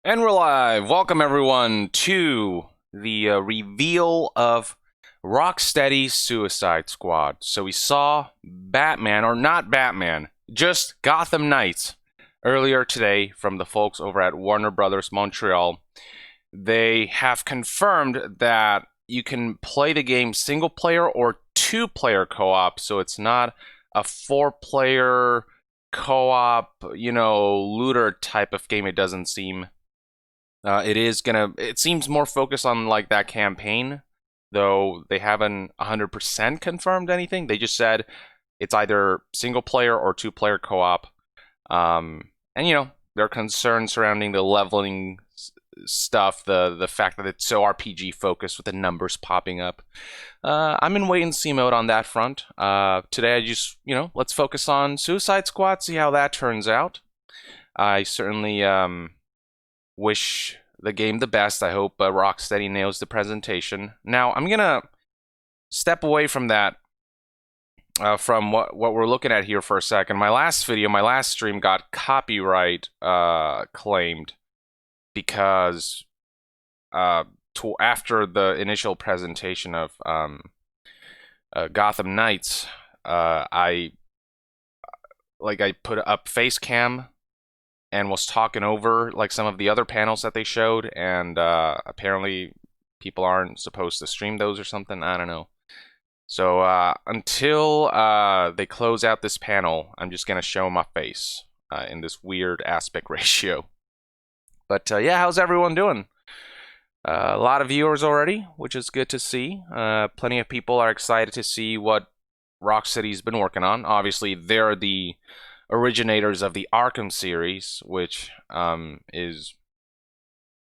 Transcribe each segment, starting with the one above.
And we're live. Welcome everyone to the reveal of Rocksteady's Suicide Squad. So we saw Batman, or not Batman, just Gotham Knights earlier today from the folks over at Warner Brothers Montreal. They have confirmed that you can play the game single player or two-player co-op, so it's not a four-player co-op, looter type of game. It doesn't seem it seems more focused on like that campaign, though they haven't 100% confirmed anything. They just said it's either single player or two player co op. And there are concerns surrounding the leveling stuff, the fact that it's so RPG focused with the numbers popping up. I'm in wait and see mode on that front. Today I just, let's focus on Suicide Squad, see how that turns out. I certainly wish the game the best. I hope Rocksteady nails the presentation. Now, I'm going to step away from that, from what we're looking at here for a second. My last stream got copyright claimed because after the initial presentation of Gotham Knights, I put up face cam and was talking over like some of the other panels that they showed, and apparently people aren't supposed to stream those or something. I don't know. So until they close out this panel, I'm just gonna show my face in this weird aspect ratio. But yeah, how's everyone doing? A lot of viewers already, which is good to see. Plenty of people are excited to see what Rocksteady's been working on. Obviously, they're the originators of the Arkham series, which is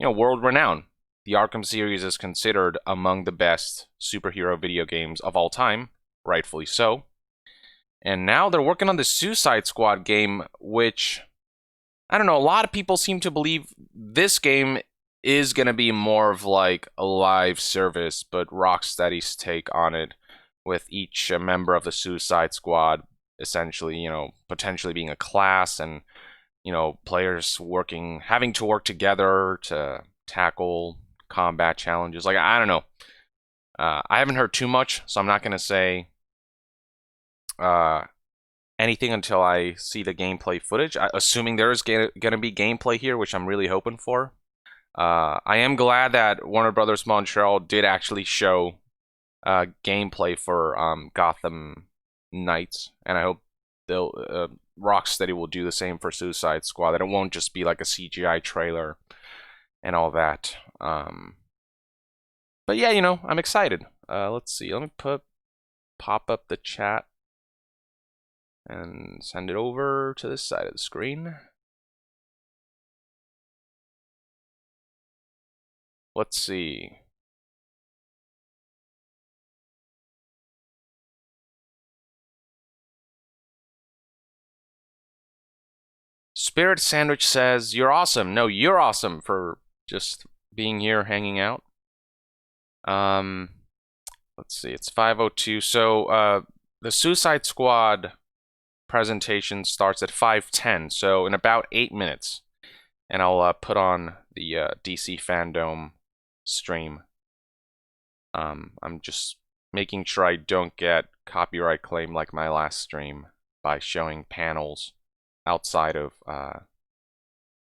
world renowned. The Arkham series is considered among the best superhero video games of all time, rightfully so. And now they're working on the Suicide Squad game, which I don't know, a lot of people seem to believe this game is going to be more of like a live service, but Rocksteady's take on it, with each member of the Suicide Squad essentially, potentially being a class, and players having to work together to tackle combat challenges. Like, I don't know. I haven't heard too much, so I'm not gonna say anything until I see the gameplay footage. Assuming there is gonna be gameplay here, which I'm really hoping for. I am glad that Warner Brothers Montreal did actually show gameplay for Gotham Knights, and I hope Rocksteady will do the same for Suicide Squad. That it won't just be like a CGI trailer and all that. But yeah, I'm excited. Let's see. Let me pop up the chat and send it over to this side of the screen. Let's see. Spirit Sandwich says, "You're awesome." No, you're awesome for just being here, hanging out. Let's see. It's 5:02. So, the Suicide Squad presentation starts at 5:10. So in about 8 minutes, and I'll put on the DC Fandome stream. I'm just making sure I don't get copyright claim like my last stream by showing panels outside of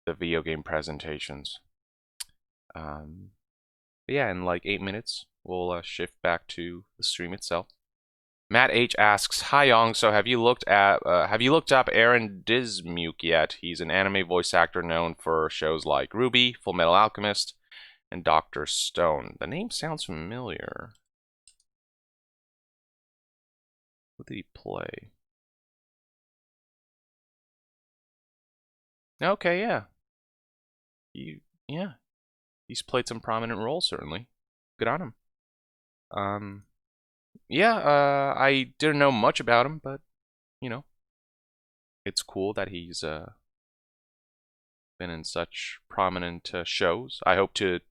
the video game presentations. But yeah, in like 8 minutes, we'll shift back to the stream itself. Matt H asks, "Hi Yong, so have you looked up Aaron Dismuke yet? He's an anime voice actor known for shows like RWBY, Full Metal Alchemist, and Dr. Stone." The name sounds familiar. What did he play? Okay, yeah. He's played some prominent roles, certainly. Good on him. Yeah, I didn't know much about him, but, it's cool that he's been in such prominent shows. I hope to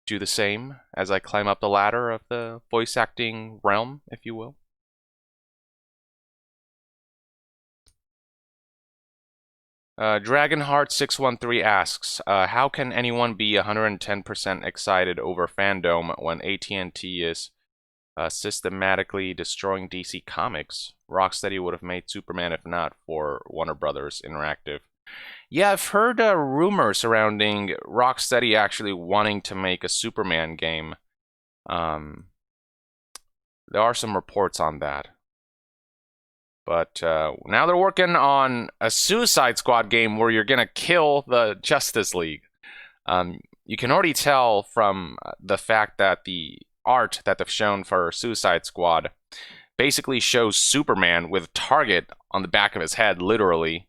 do the same as I climb up the ladder of the voice acting realm, if you will. Dragonheart613 asks, how can anyone be 110% excited over Fandome when AT&T is systematically destroying DC Comics? Rocksteady would have made Superman if not for Warner Brothers Interactive. Yeah, I've heard rumors surrounding Rocksteady actually wanting to make a Superman game. There are some reports on that. But now they're working on a Suicide Squad game where you're going to kill the Justice League. You can already tell from the fact that the art that they've shown for Suicide Squad basically shows Superman with a target on the back of his head, literally.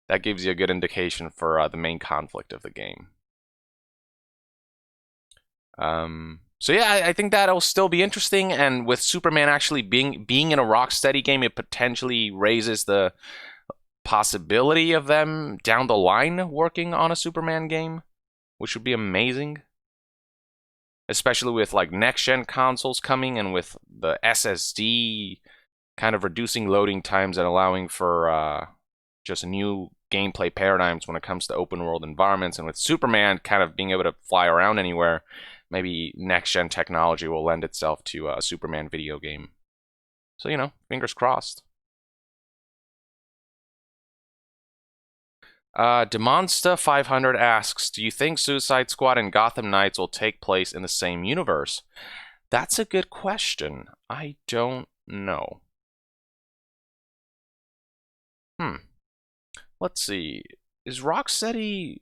That gives you a good indication for the main conflict of the game. So yeah, I think that'll still be interesting, and with Superman actually being in a Rocksteady game, it potentially raises the possibility of them down the line working on a Superman game, which would be amazing. Especially with like next-gen consoles coming and with the SSD kind of reducing loading times and allowing for just new gameplay paradigms when it comes to open world environments, and with Superman kind of being able to fly around anywhere. Maybe next-gen technology will lend itself to a Superman video game. So, you know, fingers crossed. Demonsta500 asks, do you think Suicide Squad and Gotham Knights will take place in the same universe? That's a good question. I don't know. Let's see. Is Rocksteady...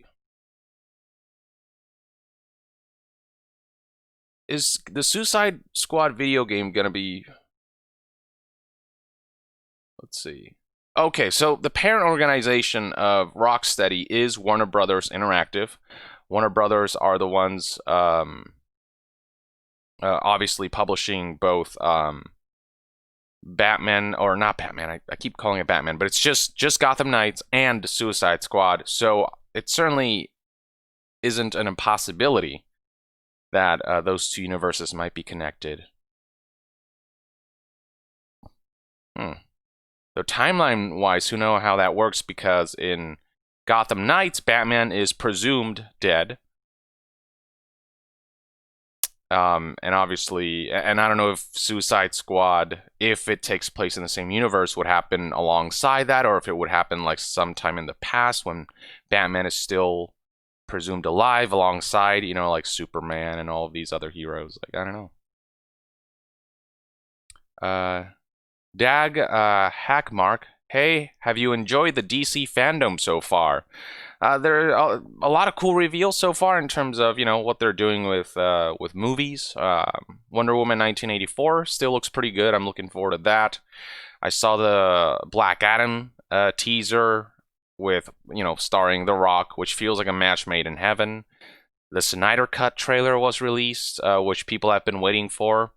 Is the Suicide Squad video game gonna be... Let's see. Okay, so the parent organization of Rocksteady is Warner Brothers Interactive. Warner Brothers are the ones obviously publishing both Batman, or not Batman, I keep calling it Batman, but it's just Gotham Knights and Suicide Squad, so it certainly isn't an impossibility that those two universes might be connected. So timeline-wise, who know how that works, because in Gotham Knights, Batman is presumed dead. And obviously, and I don't know if Suicide Squad, if it takes place in the same universe, would happen alongside that, or if it would happen like sometime in the past when Batman is still presumed alive alongside, you know, like Superman and all of these other heroes. Like, I don't know. Hackmark, hey, have you enjoyed the DC fandom so far? There are a lot of cool reveals so far in terms of, you know, what they're doing with movies. Wonder Woman 1984 still looks pretty good. I'm looking forward to that. I saw the Black Adam teaser with, you know, starring The Rock, which feels like a match made in heaven. The Snyder Cut trailer was released, which people have been waiting for.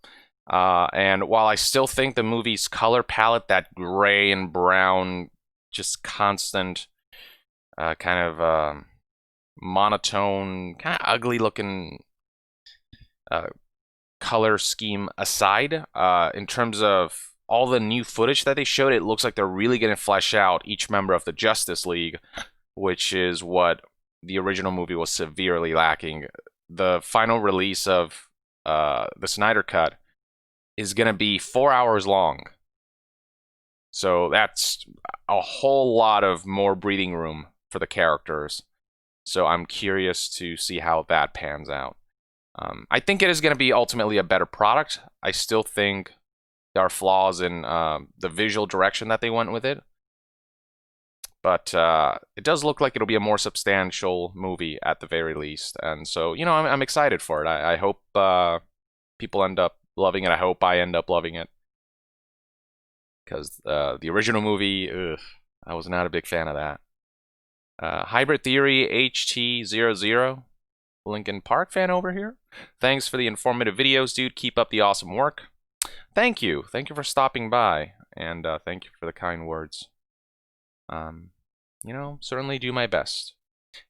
And while I still think the movie's color palette, that gray and brown, just constant, kind of monotone, kind of ugly looking color scheme aside, in terms of all the new footage that they showed, it looks like they're really going to flesh out each member of the Justice League, which is what the original movie was severely lacking. The final release of the Snyder Cut is going to be 4 hours long. So that's a whole lot of more breathing room for the characters. So I'm curious to see how that pans out. I think it is going to be ultimately a better product. I still think there are flaws in the visual direction that they went with it. But it does look like it'll be a more substantial movie at the very least. And so, you know, I'm excited for it. I hope people end up loving it. I hope I end up loving it. Because the original movie, I was not a big fan of that. Hybrid Theory HT00, Lincoln Park fan over here. Thanks for the informative videos, dude. Keep up the awesome work. Thank you. Thank you for stopping by. And thank you for the kind words. You know, certainly do my best.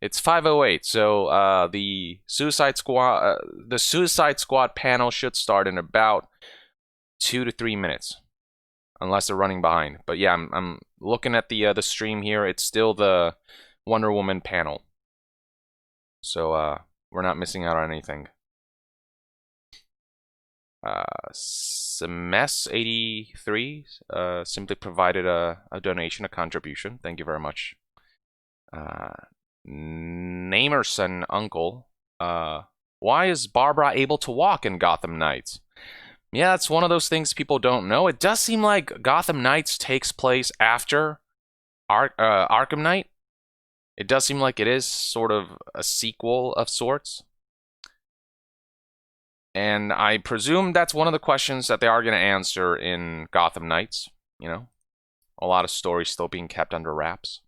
It's 5:08, so the Suicide Squad panel should start in about 2 to 3 minutes. unless they're running behind. But yeah, I'm looking at the stream here. It's still the Wonder Woman panel, so we're not missing out on anything. Semes83 simply provided a donation, a contribution. Thank you very much. Namerson Uncle, why is Barbara able to walk in Gotham Knights? Yeah, that's one of those things people don't know. It does seem like Gotham Knights takes place after Arkham Knight. It does seem like it is sort of a sequel of sorts. And I presume that's one of the questions that they are going to answer in Gotham Knights. You know, a lot of stories still being kept under wraps.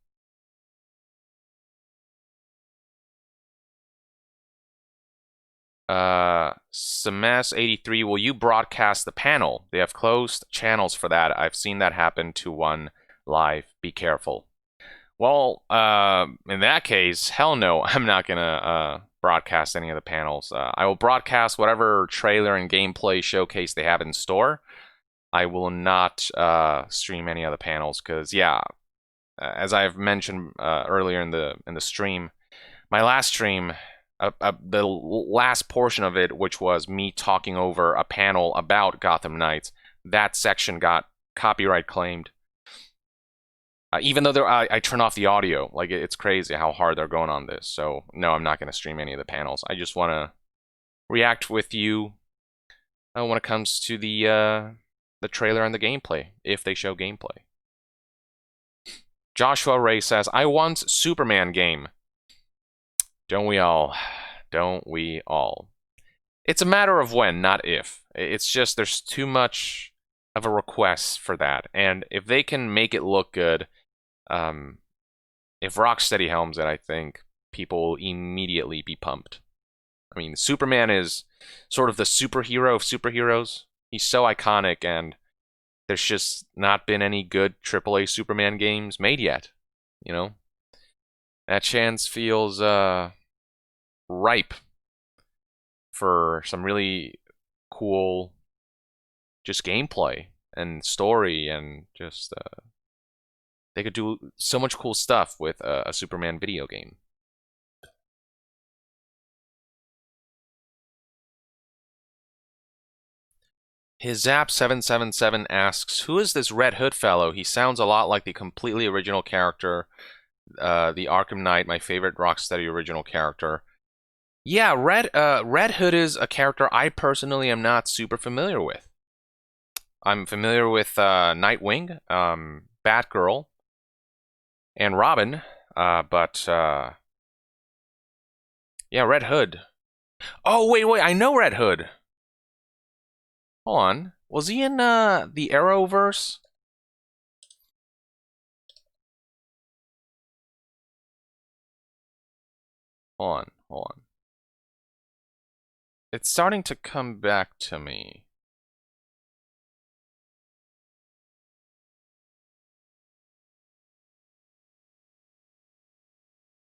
Semes83, will you broadcast the panel? They have closed channels for that. I've seen that happen to one live. Be careful. Well, in that case, hell no, I'm not gonna broadcast any of the panels. I will broadcast whatever trailer and gameplay showcase they have in store. I will not stream any of the panels because, yeah, as I've mentioned earlier in the stream, my last stream, the last portion of it, which was me talking over a panel about Gotham Knights, that section got copyright claimed. Even though I turn off the audio, like it's crazy how hard they're going on this. So no, I'm not going to stream any of the panels. I just want to react with you when it comes to the trailer and the gameplay, if they show gameplay. Joshua Ray says, I want Superman game. Don't we all? Don't we all? It's a matter of when, not if. It's just there's too much of a request for that. And if they can make it look good, if Rocksteady helms it, I think people will immediately be pumped. I mean, Superman is sort of the superhero of superheroes. He's so iconic, and there's just not been any good AAA Superman games made yet. You know? That chance feels ripe for some really cool just gameplay and story, and just they could do so much cool stuff with a Superman video game. His Zap777 asks, who is this Red Hood fellow? He sounds a lot like the completely original character, the Arkham Knight, my favorite Rocksteady original character. Yeah, Red Hood is a character I personally am not super familiar with. I'm familiar with Nightwing, Batgirl, and Robin, but yeah, Red Hood. Oh, wait, I know Red Hood. Hold on. Was he in the Arrowverse? Hold on. It's starting to come back to me.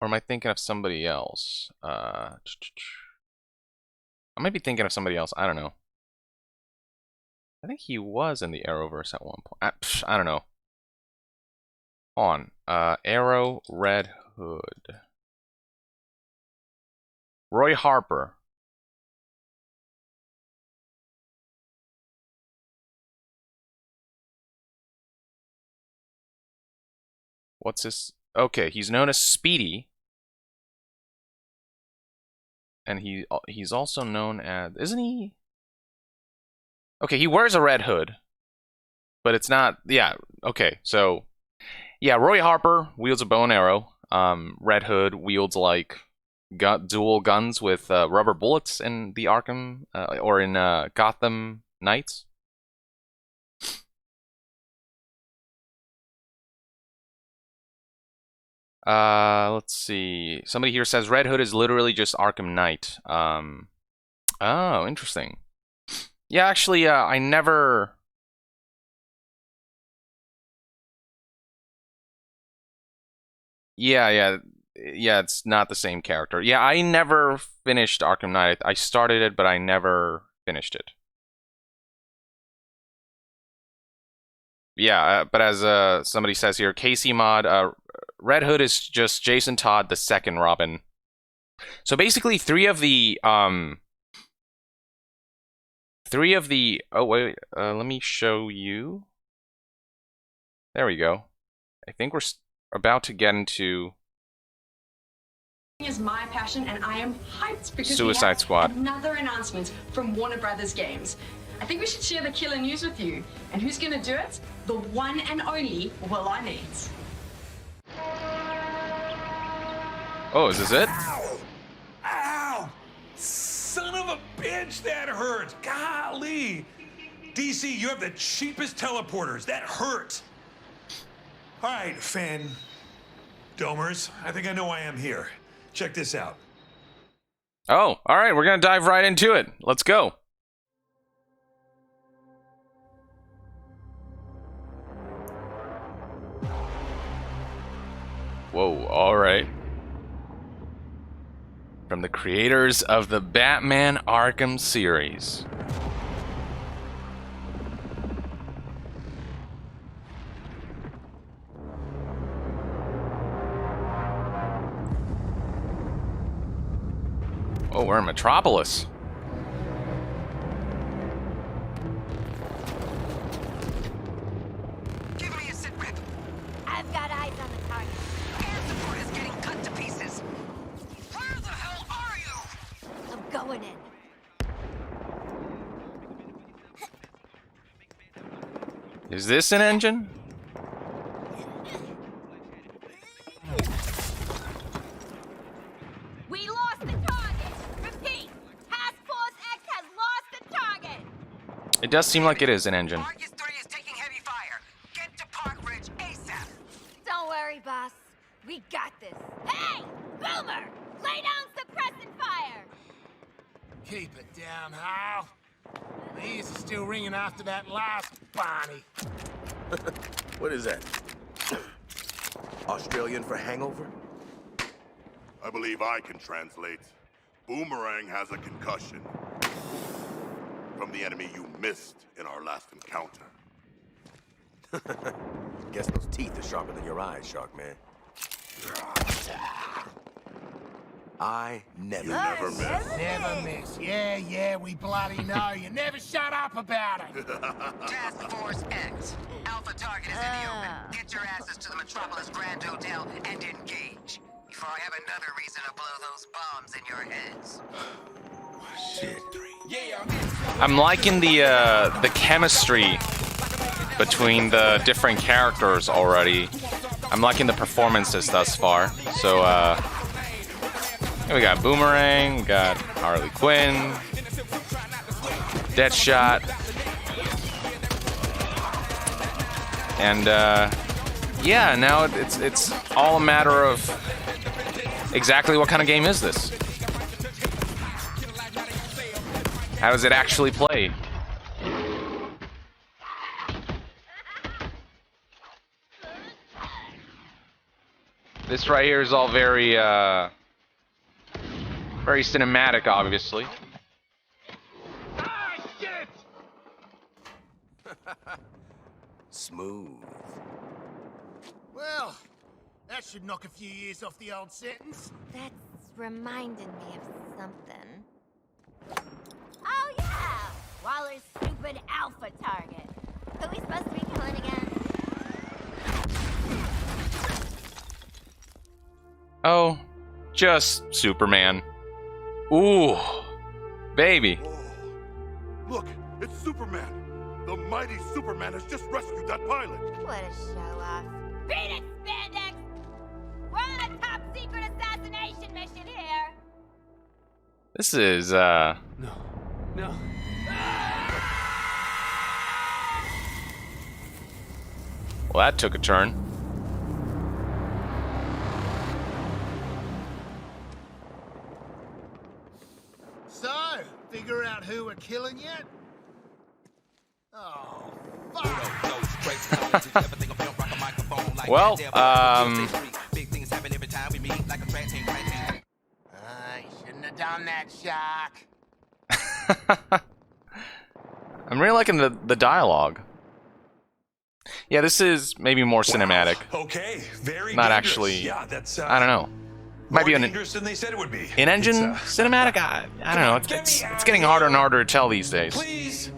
Or am I thinking of somebody else? I might be thinking of somebody else. I don't know. I think he was in the Arrowverse at one point. I don't know. Hold on. Arrow, Red Hood. Roy Harper. What's this? Okay, he's known as Speedy. And he's also known as, isn't he? Okay, he wears a red hood, but it's not. Yeah. Okay, so yeah, Roy Harper wields a bow and arrow. Red Hood wields like dual guns with rubber bullets in the Arkham or in Gotham Knights. Let's see. Somebody here says Red Hood is literally just Arkham Knight. Oh, interesting. Yeah, actually, I never. Yeah. It's not the same character. Yeah, I never finished Arkham Knight. I started it, but I never finished it. yeah, but as somebody says here, Casey mod, Red Hood is just Jason Todd, the second Robin. So basically, three of the oh wait, let me show you. There we go. I think we're about to get into is my passion, and I am hyped because Suicide Squad. Another announcement from Warner Brothers Games. I think we should share the killer news with you. And who's going to do it? The one and only Will Arnett. Oh, is this it? Ow! Ow! Son of a bitch, that hurt. Golly. DC, you have the cheapest teleporters. That hurt. All right, Fandomers. I think I know why I'm here. Check this out. Oh, all right. We're going to dive right into it. Let's go. Whoa, all right. From the creators of the Batman Arkham series. Oh, we're in Metropolis. Give me a sit rep. I've got eyes on the target. Air support is getting cut to pieces. Where the hell are you? I'm going in. Is this an engine? We lost the target. Repeat. Task Force X has lost the target. It does seem like it is an engine. Argus 3 is taking heavy fire. Get to Park Ridge ASAP. Don't worry, boss. We got this. Hey, Boomer! Lay down suppressant fire. Keep it down, Hal. My ears are still ringing after that last Barney. What is that? Australian for hangover? I believe I can translate. Boomerang has a concussion. From the enemy you missed in our last encounter. Guess those teeth are sharper than your eyes, Shark Man. I never You never miss. Never miss. Yeah, we bloody know. You never shut up about it. Task Force X. Alpha target is in the open. Get your asses to the Metropolis Grand Hotel and engage. Before I have another reason to blow those bombs in your heads. shit. I'm liking the chemistry between the different characters already. I'm liking the performances thus far. So, here we got Boomerang, we got Harley Quinn, Deadshot, and yeah, now it's all a matter of exactly what kind of game is this? How does it actually play? This right here is all very very cinematic, obviously. Ah, shit! Smooth. Well, that should knock a few years off the old sentence. That's reminding me of something. Oh yeah! Waller's stupid alpha target. Who are we supposed to be killing again? Oh, just Superman. Ooh, baby. Whoa. Look, it's Superman. The mighty Superman has just rescued that pilot. What a show-off. Beat it, Spandex! We're on a top-secret assassination mission here! This is, No. well, that took a turn. So, figure out who we're killing yet? Oh, fuck! Well, Shouldn't have done that, Shark. I'm really liking the dialogue. Yeah, this is maybe more cinematic. Okay, very Not dangerous. actually. Yeah, that's. I don't know. Might be more an dangerous than they said it would be. in-engine It's, cinematic. I don't know. get me It's out getting of harder and here. harder to tell these days. Please.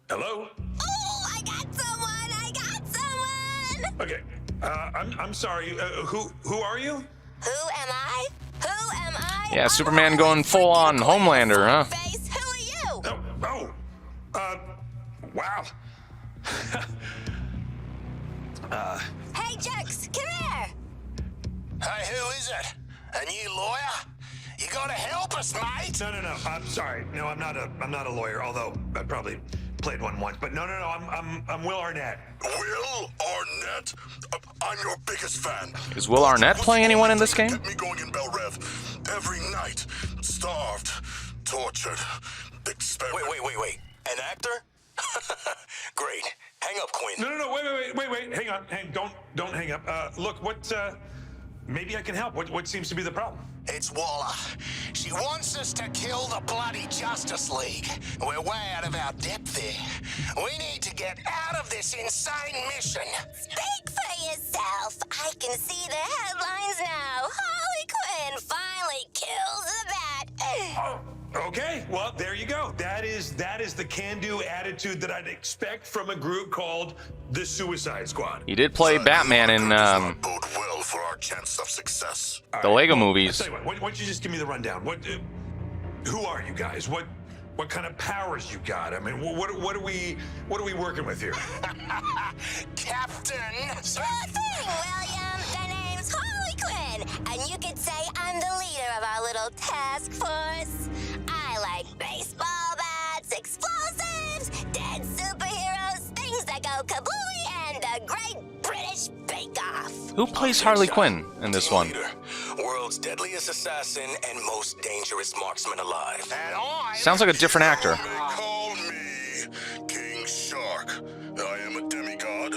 Hello. Oh, I got someone! I got someone! Okay. I'm sorry. Who are you? Who am I? Who am I? Yeah, I'm Superman Harley going full on freaking Homelander, huh? Face. Who are you? Wow. Hey, Jerks, come here. Hey, who is it? A new lawyer? You gotta help us, mate. No. I'm sorry. No, I'm not a lawyer. Although I probably played one once. But no. I'm Will Arnett. Will Arnett? I'm your biggest fan. Is Will Arnett playing anyone in this game? Kept me going in Bel Rev every night. Starved, tortured, experimented. Wait. An actor? Great. Hang up, Quinn. No. Wait. Hang on. Don't hang up. Look, maybe I can help. What seems to be the problem? It's Waller. She wants us to kill the bloody Justice League. We're way out of our depth here. We need to get out of this insane mission. Speak for yourself. I can see the headlines now. Harley Quinn finally kills the Bat. Oh, okay. Well, there you go. That is the can-do attitude that I'd expect from a group called the Suicide Squad. He did play Batman in Bode well for our chance of success. the Lego I'll movies. tell you what, why don't you just give me the rundown? Who are you guys? What kind of powers you got? I mean, what are we working with here? Captain. Sure thing, William. The name's Harley Quinn, and you could say I'm the leader of our little task force. I like baseball bats, explosives, dead superheroes, things that go kablooey, and the Great British Bake Off. Who plays Harley Quinn in this one? Leader, world's deadliest assassin and most dangerous marksman alive. And I... Sounds like a different actor. They call me King Shark. I am a demigod,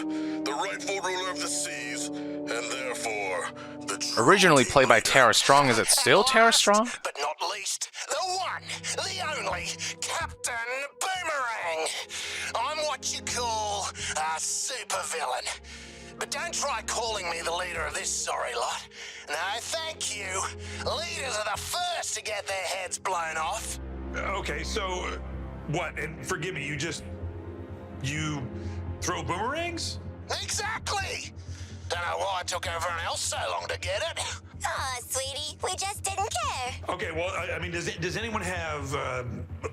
the rightful ruler of the seas, and therefore the true Originally team played by leader. Tara Strong. Is it still Tara Strong? But not least, the one, the only, Captain Boomerang. I'm what you call a supervillain. But don't try calling me the leader of this sorry lot. No, thank you. Leaders are the first to get their heads blown off. Okay, so what? And forgive me, you throw boomerangs? Exactly. Don't know why it took everyone else so long to get it. Aw, sweetie, we just didn't care. Okay, well, I mean, does anyone have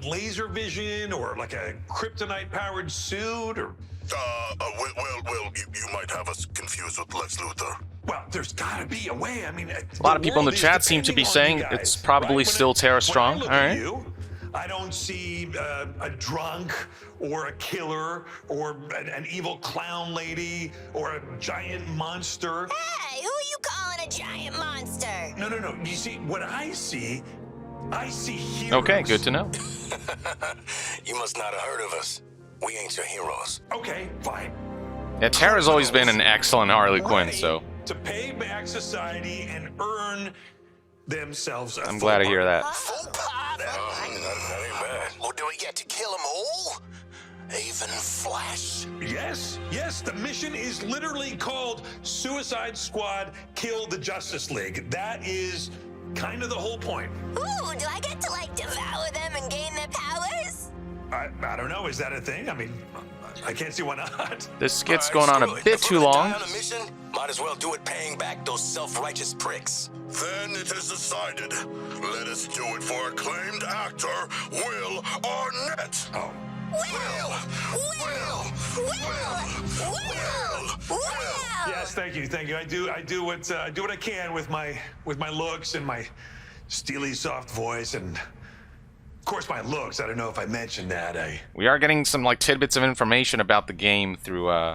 laser vision or like a kryptonite-powered suit or? Well, you might have us confused with Lex Luthor. Well, there's got to be a way. I mean, A lot of people in the chat seem to be saying it's probably still Tara Strong. All right. I don't see a drunk or a killer or an evil clown lady or a giant monster. Hey, who are you calling a giant monster? No. You see, what I see heroes. Okay, good to know. You must not have heard of us. We ain't your heroes. Okay, fine. Yeah, Tara's always been an excellent Harley Quinn, Ready so to pay back society and earn themselves a I'm glad to hear that. Full pardon. That ain't bad. Or do we get to kill them all? Even Flash? Yes, the mission is literally called Suicide Squad Kill the Justice League. That is kind of the whole point. Ooh, do I get to, like, devour them and gain their powers? I don't know, is that a thing? I mean, I can't see why not. This skit's All right, going on screw a it. bit If too we're gonna long. die on a mission, might as well do it paying back those self-righteous pricks. Then it is decided. Let us do it for acclaimed actor Will Arnett. Oh. Will! Yes, thank you. I do what I can with my looks and my steely soft voice and of course my looks. I don't know if I mentioned that. We are getting some like tidbits of information about the game through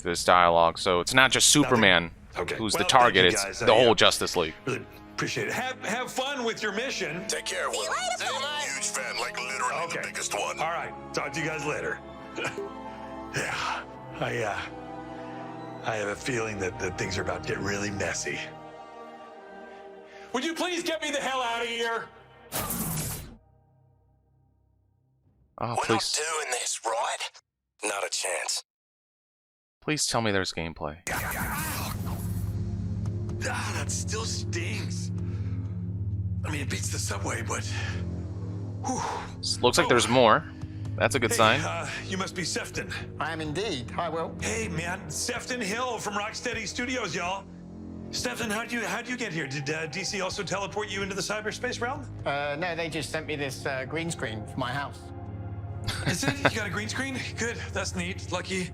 this dialogue. So it's not just Superman Okay. who's Well, the target, thank you it's guys. the whole Justice League. Really appreciate it. Have fun with your mission. Take care, Will. See you later, Huge fan, like literally Okay. the biggest one. All right. Talk to you guys later. Yeah. I have a feeling that things are about to get really messy. Would you please get me the hell out of here? Oh, We're please, not doing this, right? Not a chance. please tell me there's gameplay. Ah, that still stings. I mean, it beats the subway, but... Whew. Looks like there's more. That's a good sign. You must be Sefton. I am indeed. Hi, Will. Hey, man, Sefton Hill from Rocksteady Studios, y'all. Sefton, how'd you get here? Did DC also teleport you into the cyberspace realm? No, they just sent me this green screen for my house. Is it? You got a green screen? Good. That's neat. Lucky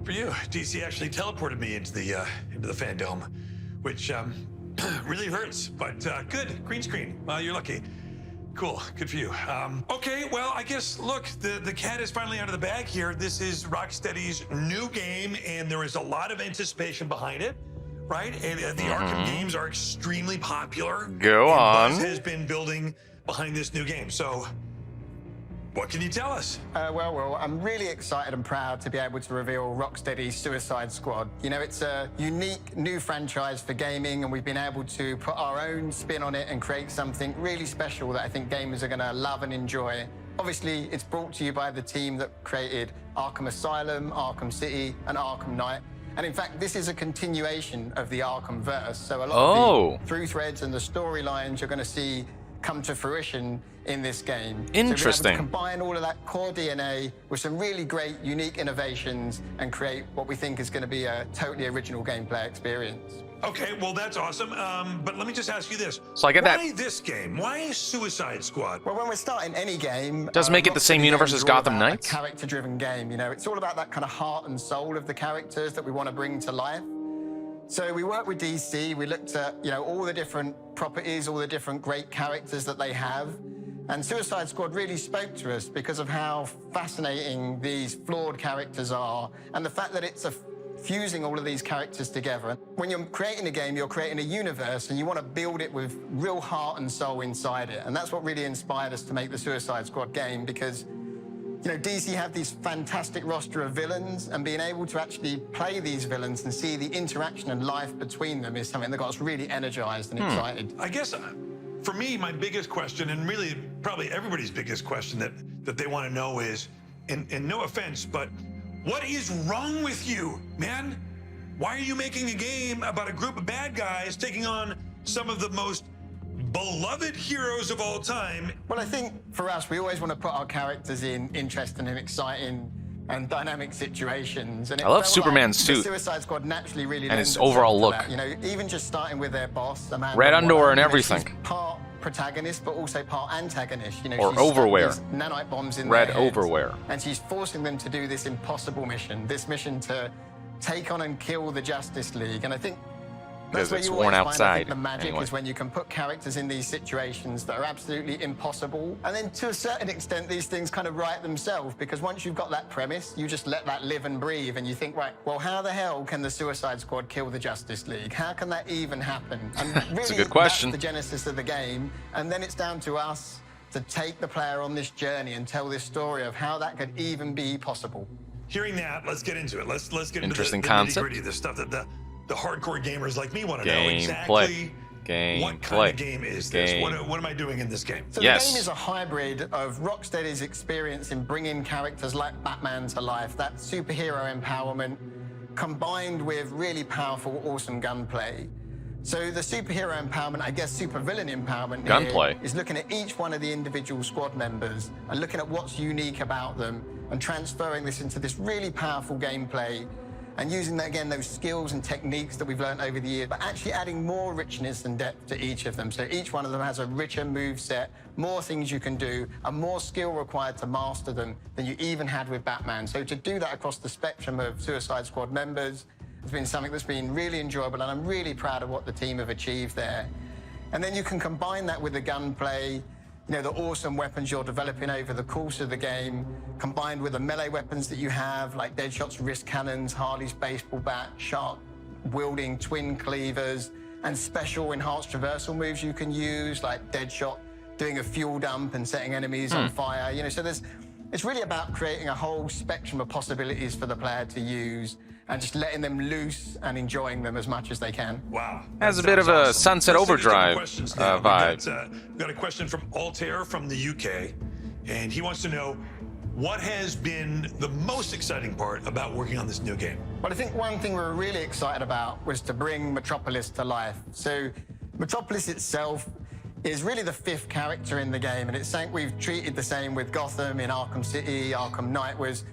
for you. DC actually teleported me into the Fandome, which really hurts. But good. Green screen. You're lucky. Cool. Good for you. Okay. Well, I guess look, the cat is finally out of the bag here. This is Rocksteady's new game, and there is a lot of anticipation behind it. Right? And the Arkham games are extremely popular. Go on. Buzz has been building behind this new game. So, what can you tell us? Well, I'm really excited and proud to be able to reveal Rocksteady's Suicide Squad. You know, it's a unique new franchise for gaming, and we've been able to put our own spin on it and create something really special that I think gamers are going to love and enjoy. Obviously, it's brought to you by the team that created Arkham Asylum, Arkham City, and Arkham Knight. And in fact, this is a continuation of the Arkhamverse. So a lot of the through threads and the storylines you're going to see come to fruition in this game. Interesting. So we're able to combine all of that core DNA with some really great, unique innovations and create what we think is going to be a totally original gameplay experience. Okay, well, that's awesome. But let me just ask you this. So I get that. Why this game? Why Suicide Squad? Well, when we're starting any game... Does make it the same universe as Gotham Knights? A character-driven game, you know. It's all about that kind of heart and soul of the characters that we want to bring to life. So we worked with DC. We looked at, you know, all the different properties, all the different great characters that they have. And Suicide Squad really spoke to us because of how fascinating these flawed characters are and the fact that it's fusing all of these characters together. When you're creating a game, you're creating a universe, and you want to build it with real heart and soul inside it. And that's what really inspired us to make the Suicide Squad game, because, you know, DC have this fantastic roster of villains, and being able to actually play these villains and see the interaction and life between them is something that got us really energized and excited. I guess for me, my biggest question, and really probably everybody's biggest question that they want to know is, and no offense, but what is wrong with you, man? Why are you making a game about a group of bad guys taking on some of the most beloved heroes of all time? Well, I think for us, we always want to put our characters in interesting and exciting and dynamic situations. And I love Superman's suit. The Suicide Squad naturally really and lends his itself overall to look. that. You know, even just starting with their boss, Amanda Red underwear Waller, and you know, everything. she's part protagonist, but also part antagonist. You know, Or she's stuck overwear. these nanite bombs in Red their heads, overwear. and she's forcing them to do this impossible mission. This mission to take on and kill the Justice League. And I think Because that's where it's you worn always find, I think, outside, the magic anyway. is when you can put characters in these situations that are absolutely impossible. And then to a certain extent, these things kind of write themselves, because once you've got that premise, you just let that live and breathe, and you think, right, well, how the hell can the Suicide Squad kill the Justice League? How can that even happen? And really, That's a good question. That's the genesis of the game. And then it's down to us to take the player on this journey and tell this story of how that could even be possible. Hearing that, let's get into it. Let's get into Interesting the concept. nitty-gritty, the stuff that the hardcore gamers like me want to know Gameplay. exactly what kind of Gameplay. game is this. What am I doing in this game? So Yes. the game is a hybrid of Rocksteady's experience in bringing characters like Batman to life, that superhero empowerment, combined with really powerful, awesome gunplay. So the superhero empowerment, I guess supervillain empowerment Gunplay. here is looking at each one of the individual squad members and looking at what's unique about them and transferring this into this really powerful gameplay and using, that, again, those skills and techniques that we've learned over the years, but actually adding more richness and depth to each of them. So each one of them has a richer move set, more things you can do, and more skill required to master them than you even had with Batman. So to do that across the spectrum of Suicide Squad members has been something that's been really enjoyable, and I'm really proud of what the team have achieved there. And then you can combine that with the gunplay, you know, the awesome weapons you're developing over the course of the game, combined with the melee weapons that you have, like Deadshot's wrist cannons, Harley's baseball bat, sharp-wielding twin cleavers, and special enhanced traversal moves you can use, like Deadshot doing a fuel dump and setting enemies on fire. You know, so it's really about creating a whole spectrum of possibilities for the player to use. and just letting them loose and enjoying them as much as they can. Wow. Has a bit of a Sunset Overdrive vibe. We've got a question from Altair from the UK, and he wants to know, what has been the most exciting part about working on this new game? Well, I think one thing we were really excited about was to bring Metropolis to life. So Metropolis itself is really the 5th character in the game, and it's something we've treated the same with Gotham in Arkham City, Arkham Knight, was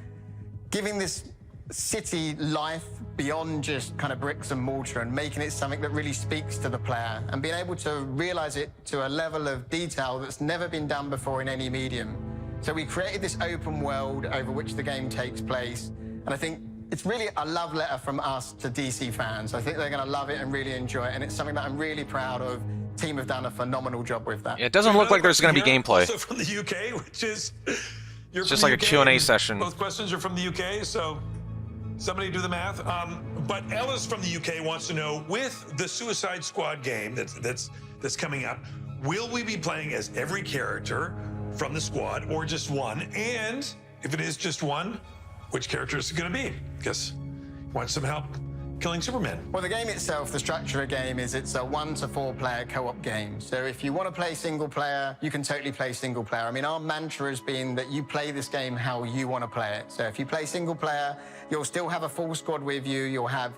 giving this city life beyond just kind of bricks and mortar and making it something that really speaks to the player and being able to realize it to a level of detail that's never been done before in any medium. So we created this open world over which the game takes place, and I think it's really a love letter from us to DC fans. I think they're going to love it and really enjoy it, and it's something that I'm really proud of. Team have done a phenomenal job with that. It doesn't look like there's going to be gameplay. Also from the UK, which is... It's just like a Q&A session. Both questions are from the UK, so somebody do the math. But Ellis from the UK wants to know, with the Suicide Squad game that's coming up, will we be playing as every character from the squad or just one? And if it is just one, which character is it going to be? Because he wants some help killing Superman. Well, the game itself, the structure of the game is it's a 1 to 4 player co-op game. So if you want to play single player, you can totally play single player. I mean, our mantra has been that you play this game how you want to play it. So if you play single player, you'll still have a full squad with you. You'll have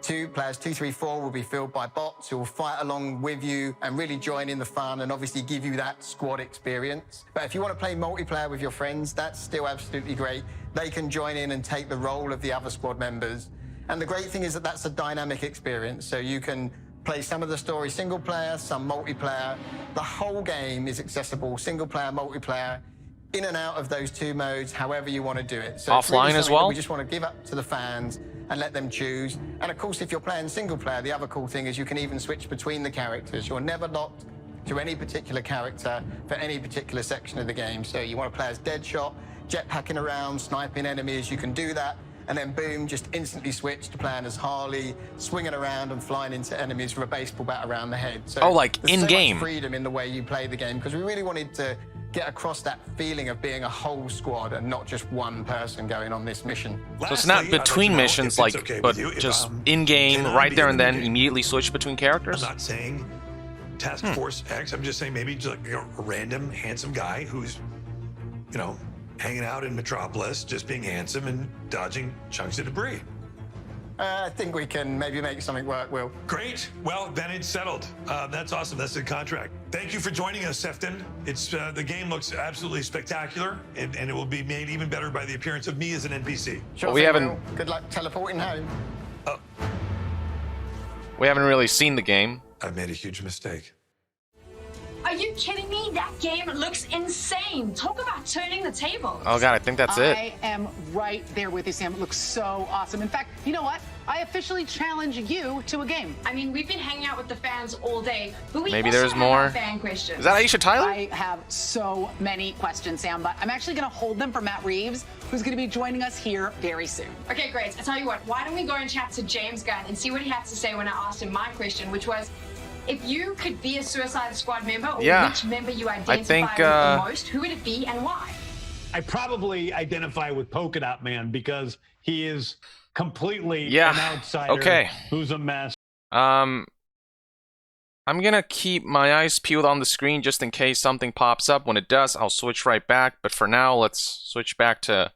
2 players, 2, 3, 4 will be filled by bots who will fight along with you and really join in the fun and obviously give you that squad experience. But if you want to play multiplayer with your friends, that's still absolutely great. They can join in and take the role of the other squad members. And the great thing is that that's a dynamic experience. So you can play some of the story single player, some multiplayer. The whole game is accessible, single player, multiplayer, in and out of those 2 modes, however you want to do it. So offline as well? We just want to give up to the fans and let them choose. And of course, if you're playing single player, the other cool thing is you can even switch between the characters. You're never locked to any particular character for any particular section of the game. So you want to play as Deadshot, jetpacking around, sniping enemies, you can do that. And then boom, just instantly switch to playing as Harley, swinging around and flying into enemies with a baseball bat around the head. So like in-game. So much freedom in the way you play the game, because we really wanted to get across that feeling of being a whole squad and not just one person going on this mission. So it's not between missions, like, but just in-game, right there and then immediately switch between characters? I'm not saying Task Force X, I'm just saying maybe just like a random handsome guy who's, you know, hanging out in Metropolis, just being handsome and dodging chunks of debris. I think we can maybe make something work, Will. Great. Well, then it's settled. That's awesome. That's the contract. Thank you for joining us, Sefton. It's the game looks absolutely spectacular, and it will be made even better by the appearance of me as an NPC. Sure, we haven't. Will. Good luck teleporting home. We haven't really seen the game. I've made a huge mistake. Are you kidding me? That game looks insane. Talk about turning the tables. Oh god, I think that's it. I am right there with you, Sam. It looks so awesome. In fact, you know what? I officially challenge you to a game. I mean, we've been hanging out with the fans all day, but we Maybe also there's have more. our fan questions. Is that Aisha Tyler? I have so many questions, Sam, but I'm actually going to hold them for Matt Reeves, who's going to be joining us here very soon. Okay, great. I tell you what, why don't we go and chat to James Gunn and see what he had to say when I asked him my question, which was, if you could be a Suicide Squad member, or which member you identify with the most, who would it be and why? I probably identify with Polka Dot Man because he is completely an outsider who's a mess. I'm gonna keep my eyes peeled on the screen just in case something pops up. When it does, I'll switch right back. But for now, let's switch back to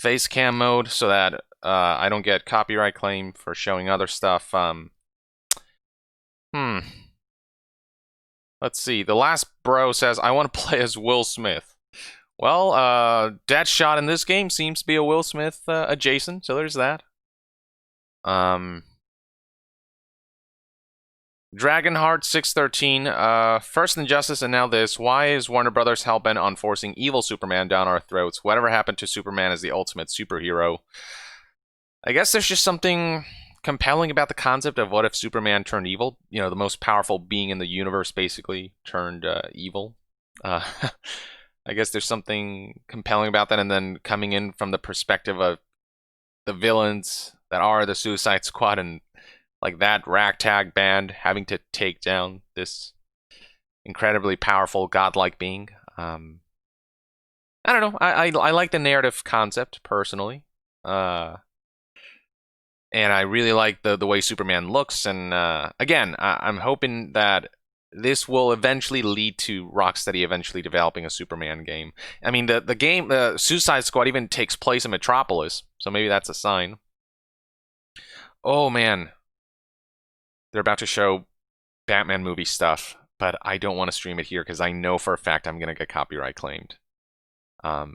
face cam mode so that I don't get copyright claim for showing other stuff. Let's see. The last bro says, I want to play as Will Smith. Well, Deadshot in this game seems to be a Will Smith adjacent, so there's that. Dragonheart 613, first Injustice and now this. Why is Warner Brothers hellbent on forcing evil Superman down our throats? Whatever happened to Superman as the ultimate superhero? I guess there's just something compelling about the concept of what if Superman turned evil. You know, the most powerful being in the universe basically turned evil. I guess there's something compelling about that, and then coming in from the perspective of the villains that are the Suicide Squad and like that ragtag band having to take down this incredibly powerful godlike being. I don't know. I like the narrative concept personally. and I really like the way Superman looks. And again, I'm hoping that this will eventually lead to Rocksteady eventually developing a Superman game. I mean, the game, the Suicide Squad, even takes place in Metropolis, so maybe that's a sign. Oh man, they're about to show Batman movie stuff, but I don't want to stream it here because I know for a fact I'm gonna get copyright claimed. But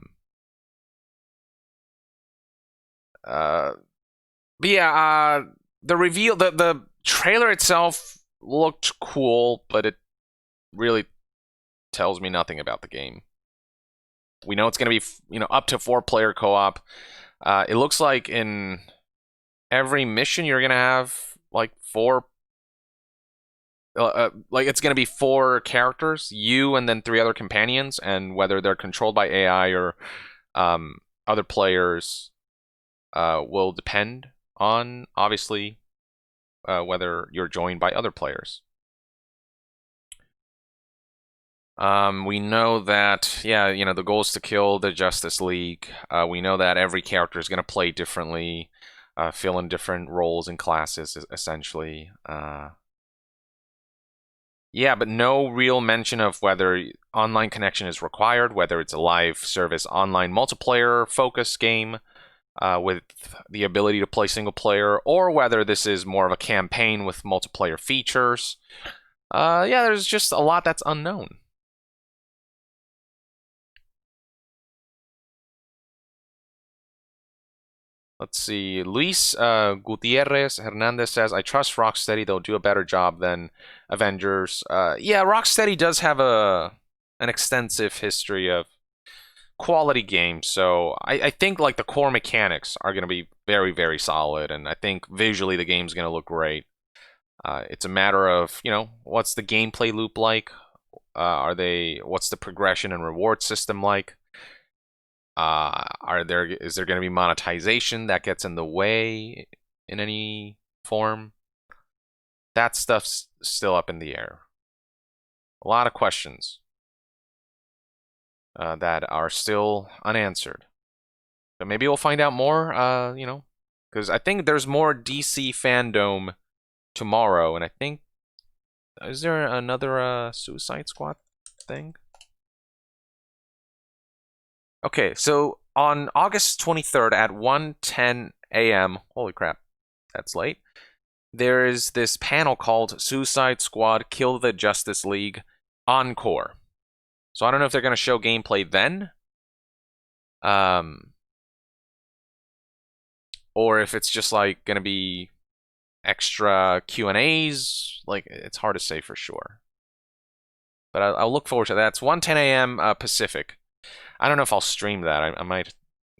yeah, the reveal, the trailer itself looked cool, but it really tells me nothing about the game. We know it's going to be, you know, up to 4-player co-op. It looks like in every mission you're going to have like 4, like it's going to be 4 characters, you and then 3 other companions, and whether they're controlled by AI or other players will depend on, obviously, whether you're joined by other players. We know that, yeah, you know, the goal is to kill the Justice League. We know that every character is going to play differently, fill in different roles and classes, essentially. Yeah, but no real mention of whether online connection is required, whether it's a live service online multiplayer focused game with the ability to play single player, or whether this is more of a campaign with multiplayer features. Yeah, there's just a lot that's unknown. Let's see. Luis Gutierrez Hernandez says, I trust Rocksteady. They'll do a better job than Avengers. Yeah, Rocksteady does have an extensive history of quality games. So I think like the core mechanics are going to be very, very solid. And I think visually the game's going to look great. It's a matter of, you know, what's the gameplay loop like? What's the progression and reward system like? Is there going to be monetization that gets in the way in any form? That stuff's still up in the air. A lot of questions that are still unanswered. But maybe we'll find out more, you know, because I think there's more DC Fandome tomorrow, and I think, is there another Suicide Squad thing? Okay, so on August 23rd at 1:10 a.m., holy crap, that's late, there is this panel called Suicide Squad Kill the Justice League Encore. So I don't know if they're going to show gameplay then, or if it's just like going to be extra Q&As. Like, it's hard to say for sure. But I'll look forward to that. It's 1:10 a.m. Pacific. I don't know if I'll stream that. I might.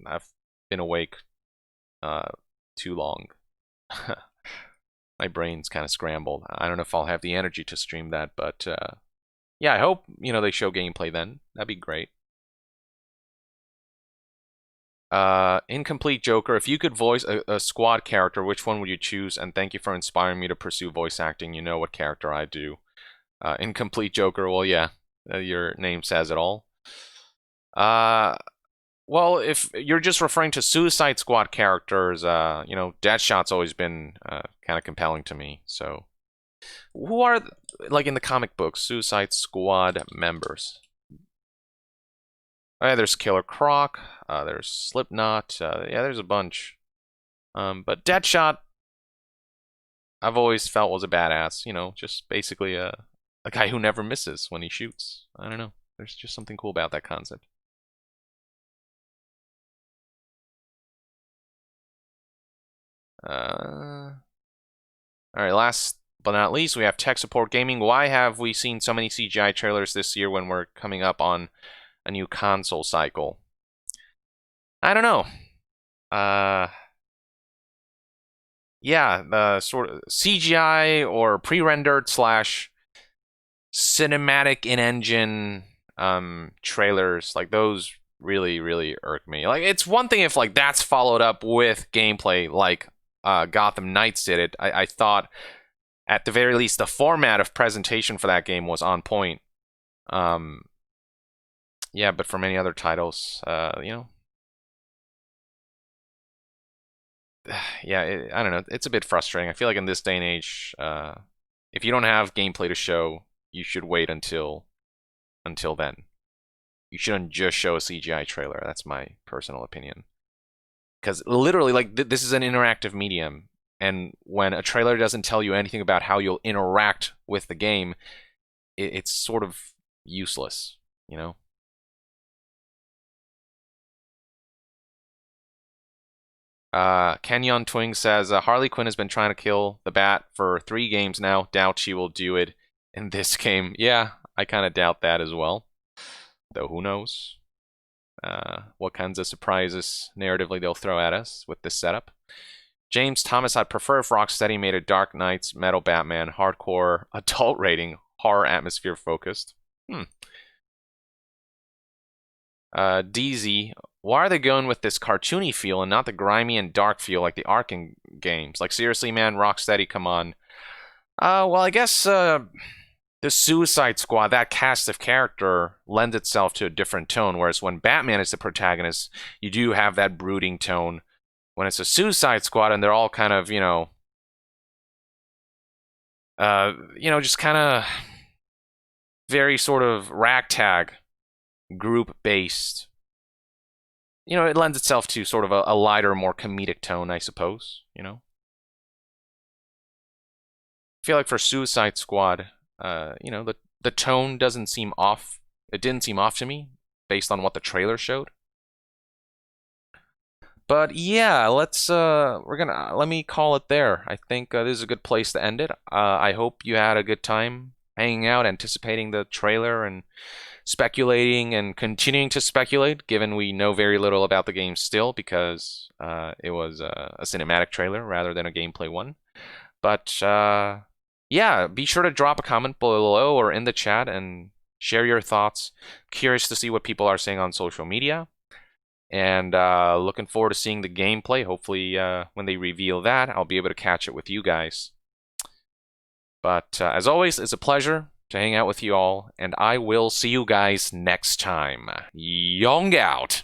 I've been awake too long. My brain's kind of scrambled. I don't know if I'll have the energy to stream that, but yeah, I hope, you know, they show gameplay then. That'd be great. Incomplete Joker, if you could voice a squad character, which one would you choose? And thank you for inspiring me to pursue voice acting. You know what character I do. Incomplete Joker, well, yeah, your name says it all. Well, if you're just referring to Suicide Squad characters, you know, Deadshot's always been kind of compelling to me. So, who are, like in the comic books, Suicide Squad members? Oh, yeah, there's Killer Croc, there's Slipknot, yeah, there's a bunch. But Deadshot, I've always felt was a badass, you know, just basically a guy who never misses when he shoots. I don't know, there's just something cool about that concept. Alright, last but not least, we have Tech Support Gaming. Why have we seen so many CGI trailers this year when we're coming up on a new console cycle? I don't know. Yeah, the sort of CGI or pre-rendered / cinematic in-engine trailers, like those really, really irk me. Like, it's one thing if like that's followed up with gameplay like Gotham Knights did it. I thought at the very least the format of presentation for that game was on point. Yeah, but for many other titles, you know, yeah, I don't know. It's a bit frustrating. I feel like in this day and age, if you don't have gameplay to show, you should wait until then. You shouldn't just show a CGI trailer. That's my personal opinion. Because literally, like, this is an interactive medium, and when a trailer doesn't tell you anything about how you'll interact with the game, it's sort of useless, you know? Kenyon Twing says, Harley Quinn has been trying to kill the Bat for 3 games now. Doubt she will do it in this game. Yeah, I kind of doubt that as well. Though who knows what kinds of surprises narratively they'll throw at us with this setup. James Thomas, I'd prefer if Rocksteady made a Dark Knights, Metal Batman, hardcore, adult rating, horror atmosphere focused. DZ, why are they going with this cartoony feel and not the grimy and dark feel like the Arkham games? Like, seriously, man, Rocksteady, come on. Well, I guess the Suicide Squad, that cast of character, lends itself to a different tone, whereas when Batman is the protagonist, you do have that brooding tone. When it's a Suicide Squad and they're all kind of, just kind of very sort of ragtag, group-based. It lends itself to sort of a lighter, more comedic tone, I suppose, I feel like for Suicide Squad, the tone doesn't seem off. It didn't seem off to me, based on what the trailer showed. But yeah, let me call it there. I think this is a good place to end it. I hope you had a good time hanging out, anticipating the trailer, and speculating and continuing to speculate, given we know very little about the game still, because it was a cinematic trailer rather than a gameplay one. But yeah, be sure to drop a comment below or in the chat and share your thoughts. Curious to see what people are saying on social media. And looking forward to seeing the gameplay. Hopefully, when they reveal that, I'll be able to catch it with you guys. But as always, it's a pleasure to hang out with you all, and I will see you guys next time. Yong out!